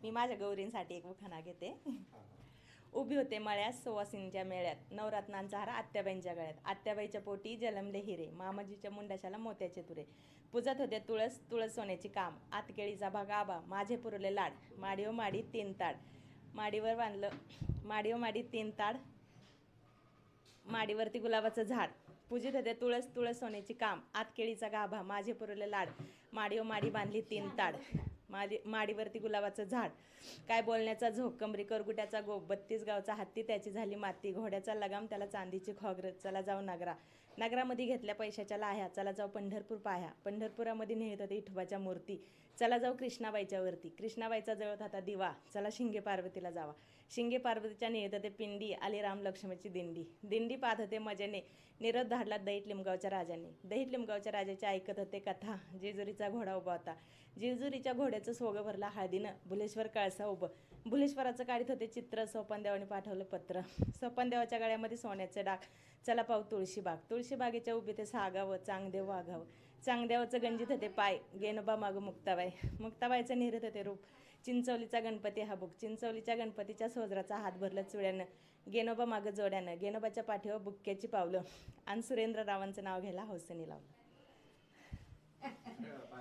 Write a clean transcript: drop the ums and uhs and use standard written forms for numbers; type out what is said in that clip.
मी माझ्या गौरींसाठी एक उखाणा घेते. उभी होते मळ्यात सुवासिनीच्या मेळ्यात, नवरत्नांचा हार आत्याबाईंच्या गळ्यात. आत्याबाईच्या पोटी जलमले हिरे, मामाजीच्या मुंडाशाला मोत्याचे तुरे. पूजत होते तुळस, तुळस सोन्याची काम, आत केळीचा भाग आबा, माझे पुरले लाड. माडीव माडी तीन ताड, माडीवर बांधलं, माडीव माडी तीन ताड, माडीवरती गुलाबाचं झाड. पूजित होते तुळस, तुळस सोन्याची काम, आत केळीचा गाभा, माझे पुरले लाड. माडीव माडी बांधली तीन ताड, माडीवरती गुलाबाचं झाड. काय बोलण्याचा झोप, कमरी करगुट्याचा गोप, 32 गावचा हत्ती त्याची झाली माती. घोड्याचा लगाम त्याला चांदीची खोगर, चला जाऊ नगरा. नगरामध्ये घेतल्या पैशाच्या लाह्या, चला जाऊ पंढरपूर पाह्या. पंढरपुरामध्ये नेहत होते विठोबाच्या मूर्ती, चला जाऊ कृष्णाबाईच्या वरती. कृष्णाबाईचा जळत होता दिवा, चला शिंगे पार्वतीला जावा. शिंगे पार्वतीच्या नेहत होते पिंडी, आली राम लक्ष्मणची दिंडी. दिंडी पाहत होते मजेने, निरोध धाडला दहीत लिंबगावच्या राजाने. दहीत लिंबगावच्या राजाचे ऐकत होते कथा, जेजुरीचा घोडा उभा होता. जेजुरीच्या घोड्याचं सोगं भरला हळदीनं, भुलेश्वर कळसा उभं. भुलेश्वराचं काढीत होते चित्र, सोपानदेवाने पाठवलं पत्र. सोपानदेवाच्या गळ्यामध्ये सोन्याचे डाग, चला पाहू तुळशीबाग. तुळशीबागेच्या उभी ते सागावं, चांगदेव वाघावं. चांगदेवाचं गंजित होते पाय, गेनोबा मागं मुक्ताबाई. मुक्ताबाईचं निरत होते रूप, चिंचवलीचा गणपती हा बुक. चिंचवलीच्या गणपतीच्या सोजराचा हात भरला चुड्यानं, गेनोबा मागं जोड्यानं. गेनोबाच्या पाठीवर बुक्क्याची पावलं, आणि सुरेंद्र रावांचं नाव घ्यायला हौसेने लावलं.